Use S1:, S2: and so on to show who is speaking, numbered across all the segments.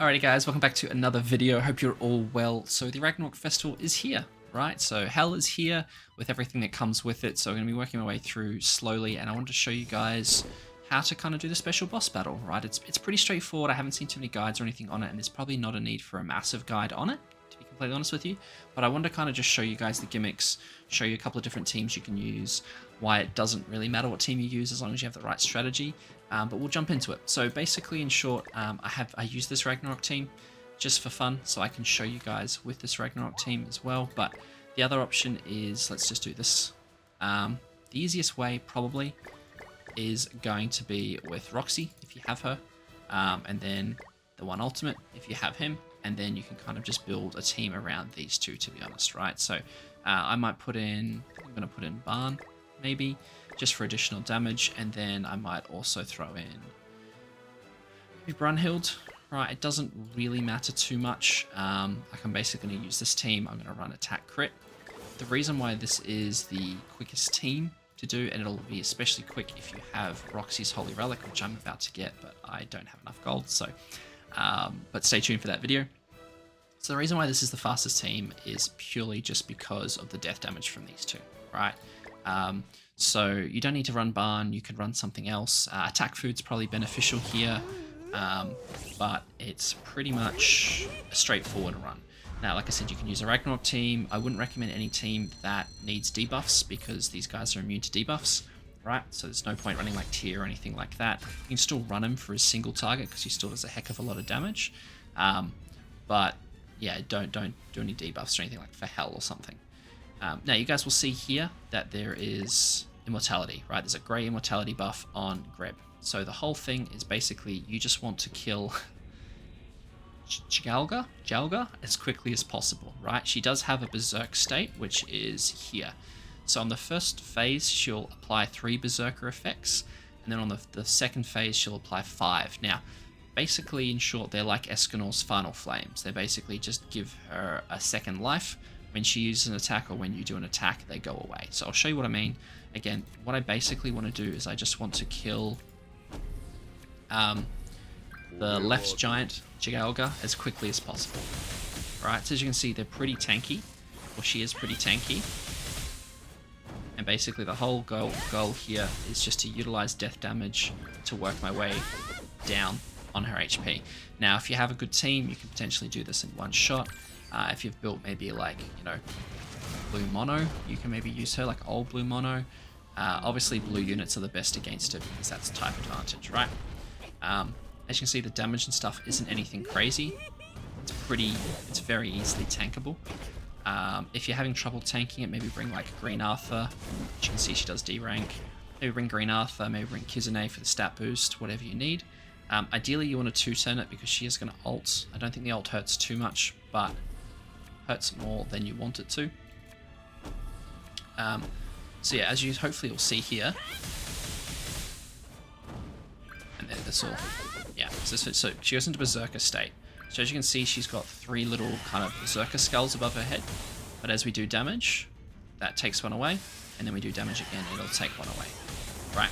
S1: Alrighty guys, welcome back to another video. Hope you're all well. So the Ragnarok Festival is here, right? So Hell is here with everything that comes with it. So I'm going to be working my way through slowly, and I wanted to show you guys how to kind of do the special boss battle, right? It's pretty straightforward. I haven't seen too many guides or anything on it, and there's probably not a need for a massive guide on it, to be completely honest with you. But I wanted to kind of just show you guys the gimmicks, show you a couple of different teams you can use, why it doesn't really matter what team you use as long as you have the right strategy. But we'll jump into it. So basically, in short, I use this Ragnarok team just for fun, so I can show you guys with this Ragnarok team as well. But the other option is, let's just do this. The easiest way probably is going to be with Roxy if you have her, and then the one ultimate if you have him, and then you can kind of just build a team around these two, to be honest, right? So I might put in, I'm going to put in Barn maybe, just for additional damage, and then I might also throw in maybe Brunhild, right? It doesn't really matter too much. Like I'm basically going to use this team. I'm going to run attack crit. The reason why this is the quickest team to do, and it'll be especially quick if you have Roxy's Holy Relic, which I'm about to get, but I don't have enough gold, so but stay tuned for that video. So the reason why this is the fastest team is purely just because of the death damage from these two, right? So you don't need to run Barn, you can run something else. Attack Food's probably beneficial here, but it's pretty much a straightforward run. Now, like I said, you can use a Ragnarok team. I wouldn't recommend any team that needs debuffs because these guys are immune to debuffs, right? So there's no point running like Tyr or anything like that. You can still run him for a single target because he still does a heck of a lot of damage. But yeah, don't do any debuffs or anything like for Hell or something. Now, you guys will see here that there is immortality, right? There's a grey immortality buff on Greb. So the whole thing is basically you just want to kill Jalga as quickly as possible, right? She does have a berserk state, which is here. So on the first phase, she'll apply 3 berserker effects, and then on the second phase, she'll apply 5. Now, basically, in short, they're like Escanor's Final Flames. They basically just give her a second life. When she uses an attack or when you do an attack, they go away. So I'll show you what I mean. Again, what I basically want to do is I just want to kill the left giant, Jalga, as quickly as possible. Right, so as you can see, they're pretty tanky, or she is pretty tanky. And basically the whole goal here is just to utilize death damage to work my way down on her HP. Now, if you have a good team, you can potentially do this in one shot. If you've built maybe like, you know, blue mono, you can maybe use her like old blue mono. Obviously blue units are the best against it because that's type advantage, right? As you can see, the damage and stuff isn't anything crazy. It's very easily tankable. If you're having trouble tanking it, maybe bring like Green Arthur. As you can see, she does D rank. Maybe bring Green Arthur, maybe bring Kizune for the stat boost, whatever you need. Ideally, you want to 2-turn it because she is going to ult. I don't think the ult hurts too much, but hurts more than you want it to. So yeah, as you hopefully will see here, and then that's all. Yeah, so she goes into Berserker state. So as you can see, she's got 3 little kind of Berserker skulls above her head. But as we do damage, that takes one away, and then we do damage again, it'll take one away. Right.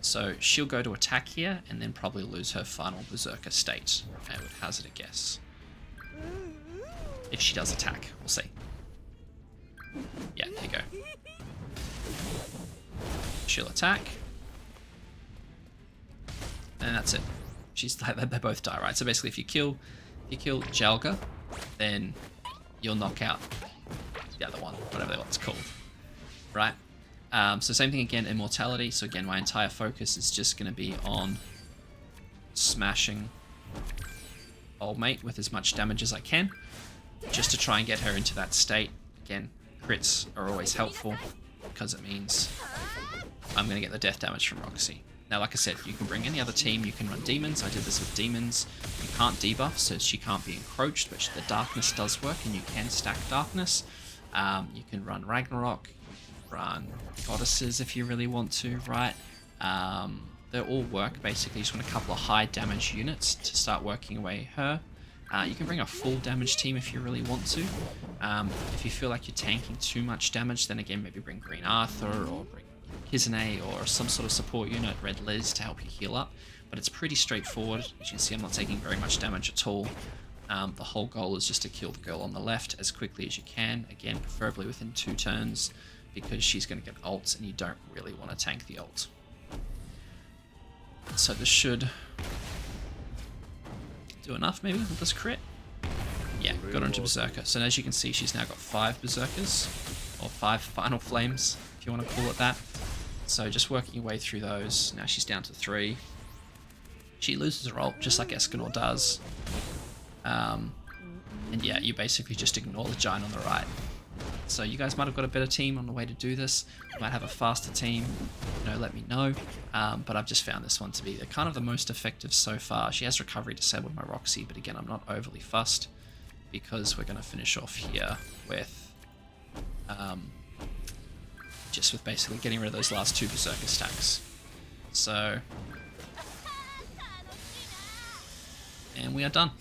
S1: So she'll go to attack here, and then probably lose her final Berserker state. I would hazard a guess. If she does attack, we'll see. Yeah, there you go. She'll attack. And that's it. They both die, right? So basically, if you kill Jalga, then you'll knock out the other one, whatever it's called, right? So same thing again, immortality. So again, my entire focus is just going to be on smashing old mate with as much damage as I can, just to try and get her into that state. Again, crits are always helpful because it means I'm going to get the death damage from Roxy. Now, like I said, you can bring any other team. You can run demons. I did this with demons. You can't debuff, so she can't be encroached, but the darkness does work, and you can stack darkness. You can run Ragnarok. You can run goddesses if you really want to, right? They all work, basically. You just want a couple of high damage units to start working away her. You can bring a full damage team if you really want to. If you feel like you're tanking too much damage, then again, maybe bring Green Arthur or bring Kizune or some sort of support unit, Red Liz, to help you heal up. but it's pretty straightforward. As you can see, I'm not taking very much damage at all. The whole goal is just to kill the girl on the left as quickly as you can. Again, preferably within 2 turns, because she's going to get ults and you don't really want to tank the ult. So this should do enough maybe with this crit. Yeah, got her into Berserker. So as you can see, she's now got 5 Berserkers, or 5 Final Flames, if you want to call it that. So just working your way through those. Now she's down to 3. She loses her ult, just like Escanor does. And yeah, you basically just ignore the giant on the right. So you guys might have got a better team on the way to do this. You might have a faster team, let me know. But I've just found this one to be kind of the most effective so far. She has recovery disabled by Roxy, but again, I'm not overly fussed because we're going to finish off here with just with basically getting rid of those last 2 Berserker stacks. So, and we are done.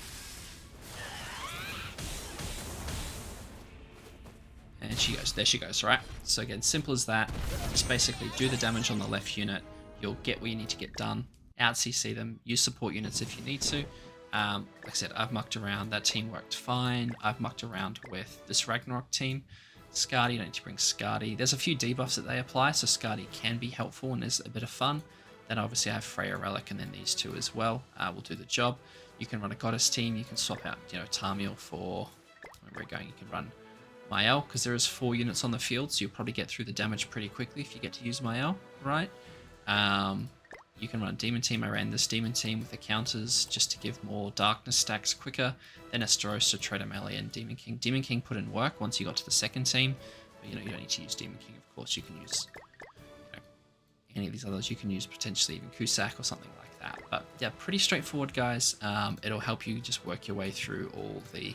S1: And she goes, there she goes, right? So again, simple as that. Just basically do the damage on the left unit. You'll get what you need to get done. Out CC them. Use support units if you need to. Like I said, I've mucked around. That team worked fine. I've mucked around with this Ragnarok team. Skadi, you don't need to bring Skadi. There's a few debuffs that they apply, so Skadi can be helpful and is a bit of fun. Then obviously I have Freya Relic and then these 2 as well. Will do the job. You can run a Goddess team. You can swap out, Tamil for where we're going. You can run Mael, because there is 4 units on the field, so you'll probably get through the damage pretty quickly if you get to use Mael, right? You can run Demon Team. I ran this Demon Team with the counters just to give more Darkness stacks quicker. Then Esteros to trade a melee and Demon King. Demon King put in work once you got to the second team, but you don't need to use Demon King, of course. You can use any of these others. You can use potentially even Cusack or something like that. But yeah, pretty straightforward, guys. It'll help you just work your way through all the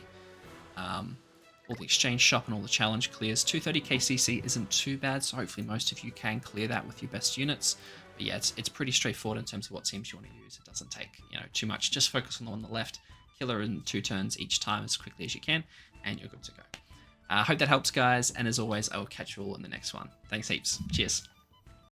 S1: exchange shop and all the challenge clears. 230 KCC isn't too bad, so hopefully most of you can clear that with your best units. But yeah, it's pretty straightforward in terms of what teams you want to use. It doesn't take too much. Just focus on the one on the left, kill her in 2 turns each time as quickly as you can, and you're good to go. I hope that helps, guys, and as always, I will catch you all in the next one. Thanks heaps. Cheers.